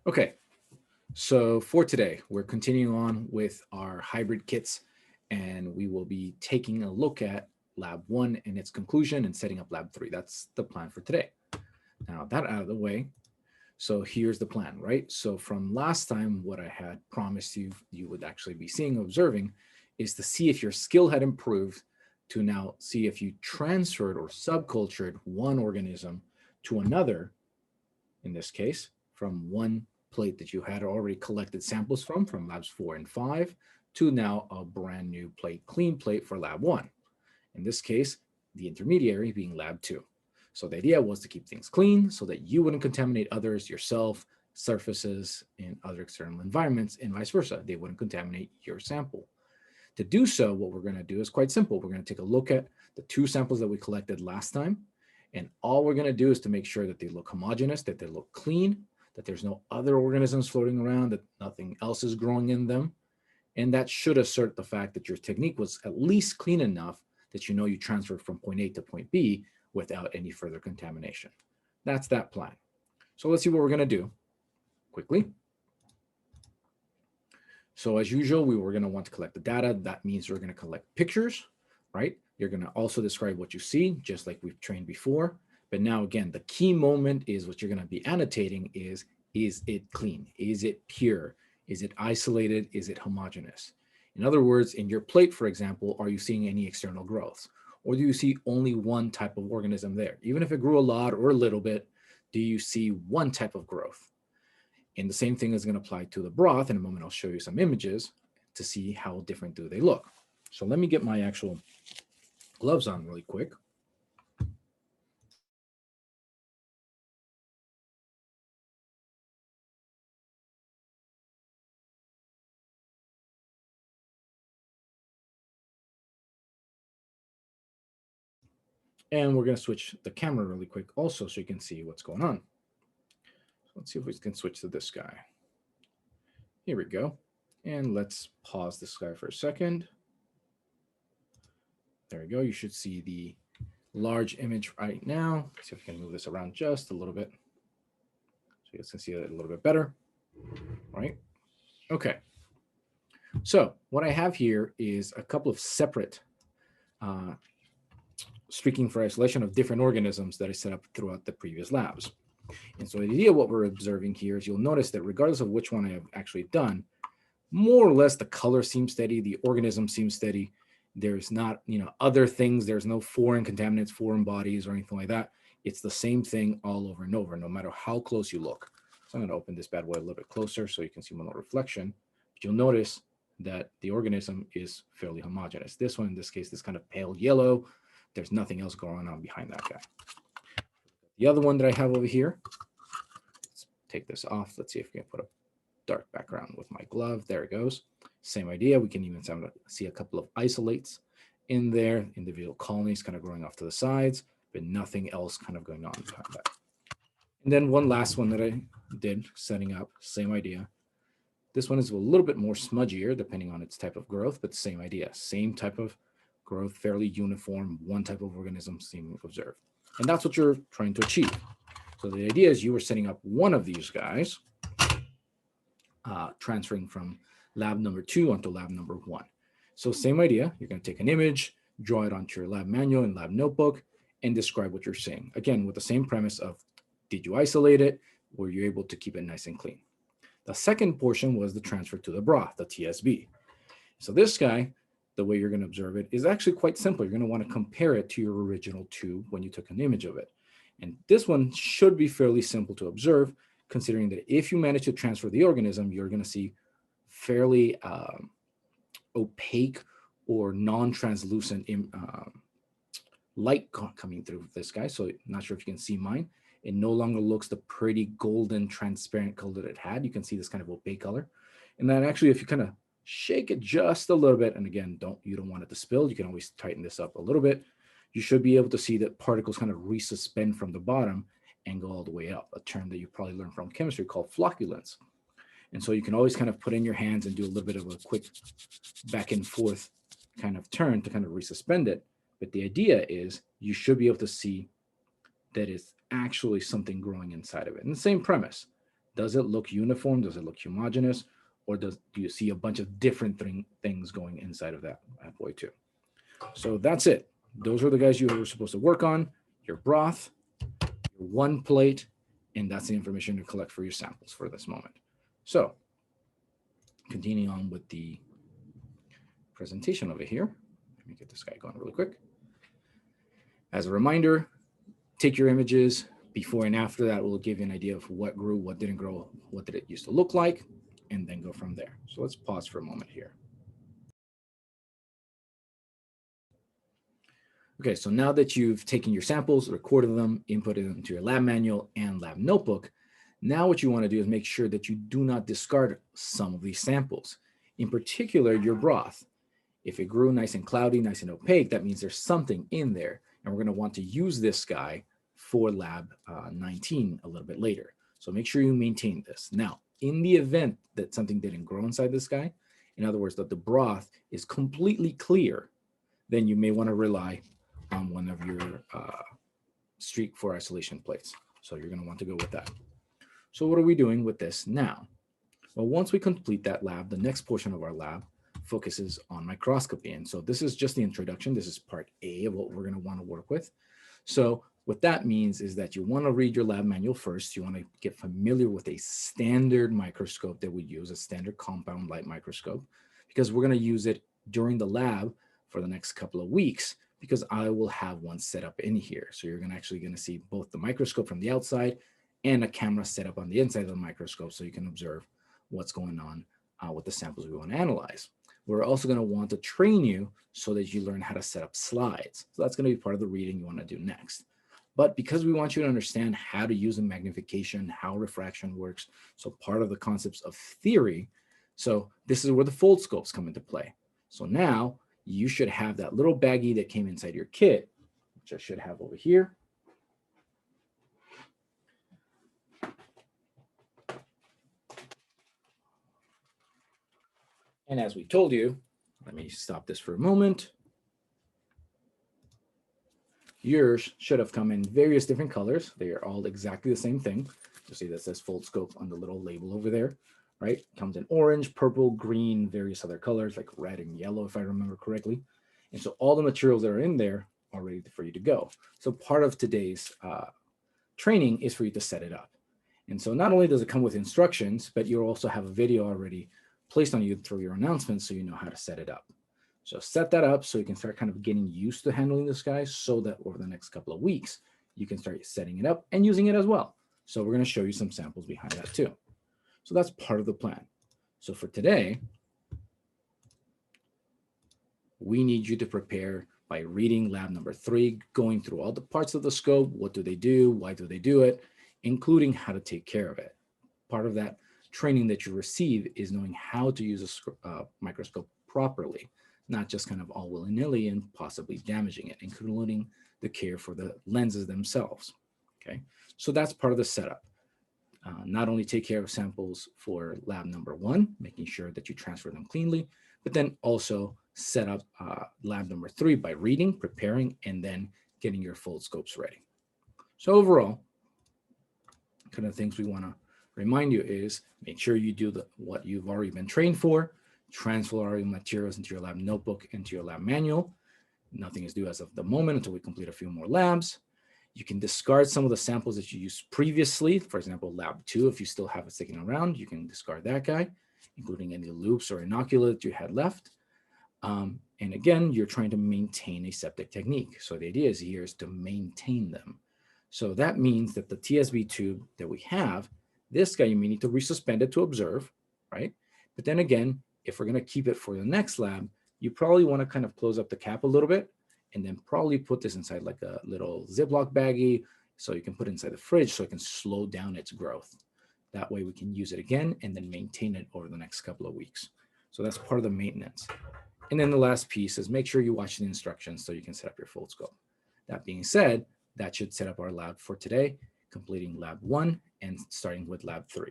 Okay, so for today, we're continuing on with our hybrid kits, and we will be taking a look at lab one and its conclusion and setting up lab three. That's the plan for today. Now, that out of the way, so here's the plan, right? So from last time, what I had promised you would actually be seeing, observing, is to see if your skill had improved, to now see if you transferred or subcultured one organism to another, in this case, from one plate that you had already collected samples from labs 4 and 5, to now a brand new plate, clean plate for lab 1. In this case, the intermediary being lab 2. So the idea was to keep things clean so that you wouldn't contaminate others, yourself, surfaces, and other external environments, and vice versa. They wouldn't contaminate your sample. To do so, what we're going to do is quite simple. We're going to take a look at the 2 samples that we collected last time, and all we're going to do is to make sure that they look homogeneous, that they look clean, that there's no other organisms floating around, that nothing else is growing in them. And that should assert the fact that your technique was at least clean enough that you know you transferred from point A to point B without any further contamination. That's that plan. So let's see what we're going to do quickly. So as usual, we were going to want to collect the data. That means we're going to collect pictures, right? You're going to also describe what you see, just like we've trained before. But now, again, the key moment is what you're going to be annotating is it clean? Is it pure? Is it isolated? Is it homogeneous? In other words, in your plate, for example, are you seeing any external growth? Or do you see only one type of organism there? Even if it grew a lot or a little bit, do you see one type of growth? And the same thing is going to apply to the broth. In a moment, I'll show you some images to see how different do they look. So let me get my actual gloves on really quick. And we're going to switch the camera really quick also so you can see what's going on. So let's see if we can switch to this guy. Here we go. And let's pause this guy for a second. There we go. You should see the large image right now. Let's see if we can move this around just a little bit so you guys can see it a little bit better. All right. Okay. So what I have here is a couple of separate streaking for isolation of different organisms that I set up throughout the previous labs. And so the idea of what we're observing here is you'll notice that regardless of which one I have actually done, more or less the color seems steady, the organism seems steady. There's not, other things, there's no foreign contaminants, foreign bodies or anything like that. It's the same thing all over and over, no matter how close you look. So I'm going to open this bad boy a little bit closer so you can see more reflection. But you'll notice that the organism is fairly homogeneous. This one, in this case, this kind of pale yellow. There's nothing else going on behind that guy. The other one that I have over here, let's take this off. Let's see if we can put a dark background with my glove. There it goes. Same idea. We can even see a couple of isolates in there, individual colonies kind of growing off to the sides, but nothing else kind of going on behind that. And then one last one that I did setting up, same idea. This one is a little bit more smudgier depending on its type of growth, but same idea, same type of growth, fairly uniform, one type of organism seen observed. And that's what you're trying to achieve. So the idea is you were setting up one of these guys, transferring from lab number 2 onto lab number 1. So same idea, you're going to take an image, draw it onto your lab manual and lab notebook, and describe what you're seeing. Again, with the same premise of, did you isolate it? Were you able to keep it nice and clean? The second portion was the transfer to the broth, the TSB. So this guy, the way you're going to observe it is actually quite simple. You're going to want to compare it to your original tube when you took an image of it. And this one should be fairly simple to observe, considering that if you manage to transfer the organism, you're going to see fairly opaque or non-translucent light coming through this guy. So I'm not sure if you can see mine. It no longer looks the pretty golden transparent color that it had. You can see this kind of opaque color. And then actually, if you kind of shake it just a little bit, and again, you don't want it to spill, you can always tighten this up a little bit. You should be able to see that particles kind of resuspend from the bottom and go all the way up, a term that you probably learned from chemistry called flocculants. And so you can always kind of put in your hands and do a little bit of a quick back and forth kind of turn to kind of resuspend it. But the idea is you should be able to see that it's actually something growing inside of it. And the same premise, Does it look uniform? Does it look homogeneous? Or do you see a bunch of different things going inside of that bad boy too? So that's it. Those are the guys you were supposed to work on: your broth, your one plate, and that's the information to collect for your samples for this moment. So continuing on with the presentation over here. Let me get this guy going really quick. As a reminder, take your images before and after. That will give you an idea of what grew, what didn't grow, what did it used to look like, and then go from there. So let's pause for a moment here. Okay, so now that you've taken your samples, recorded them, inputted them into your lab manual and lab notebook, now what you want to do is make sure that you do not discard some of these samples. In particular, your broth. If it grew nice and cloudy, nice and opaque, that means there's something in there. And we're going to want to use this guy for lab 19 a little bit later. So make sure you maintain this. Now, in the event that something didn't grow inside this guy, in other words, that the broth is completely clear, then you may want to rely on one of your streak for isolation plates. So you're going to want to go with that. So what are we doing with this now? Well, once we complete that lab, the next portion of our lab focuses on microscopy. And so this is just the introduction. This is part A of what we're going to want to work with. So what that means is that you want to read your lab manual first. You want to get familiar with a standard microscope that we use, a standard compound light microscope, because we're going to use it during the lab for the next couple of weeks, because I will have one set up in here. So you're actually going to see both the microscope from the outside and a camera set up on the inside of the microscope so you can observe what's going on with the samples we want to analyze. We're also going to want to train you so that you learn how to set up slides. So that's going to be part of the reading you want to do next. But because we want you to understand how to use a magnification, how refraction works, so part of the concepts of theory, so this is where the fold scopes come into play. So now you should have that little baggie that came inside your kit, which I should have over here. And as we told you, let me stop this for a moment. Yours should have come in various different colors. They are all exactly the same thing. You'll see that says fold scope on the little label over there, right? Comes in orange, purple, green, various other colors like red and yellow, if I remember correctly. And so all the materials that are in there are ready for you to go. So part of today's training is for you to set it up. And so not only does it come with instructions, but you'll also have a video already placed on you through your announcements so you know how to set it up. So set that up so you can start kind of getting used to handling this guy so that over the next couple of weeks, you can start setting it up and using it as well. So we're going to show you some samples behind that too. So that's part of the plan. So for today, we need you to prepare by reading lab number 3, going through all the parts of the scope. What do they do? Why do they do it? Including how to take care of it. Part of that training that you receive is knowing how to use a microscope properly, not just kind of all willy-nilly and possibly damaging it, including the care for the lenses themselves. Okay, so that's part of the setup. Not only take care of samples for lab number 1, making sure that you transfer them cleanly, but then also set up lab number 3 by reading, preparing, and then getting your fold scopes ready. So overall, kind of things we want to remind you is make sure you do what you've already been trained for, transfer all your materials into your lab notebook, into your lab manual. Nothing is due as of the moment until we complete a few more labs. You can discard some of the samples that you used previously. For example, lab 2, if you still have it sticking around, you can discard that guy, including any loops or inocula that you had left. And again, you're trying to maintain aseptic technique. So the idea here is to maintain them. So that means that the TSV tube that we have, this guy, you may need to resuspend it to observe, right? But then again, if we're going to keep it for the next lab, you probably want to kind of close up the cap a little bit and then probably put this inside like a little Ziploc baggie so you can put it inside the fridge so it can slow down its growth. That way we can use it again and then maintain it over the next couple of weeks. So that's part of the maintenance. And then the last piece is make sure you watch the instructions so you can set up your fold scope. That being said, that should set up our lab for today, completing lab 1 and starting with lab 3.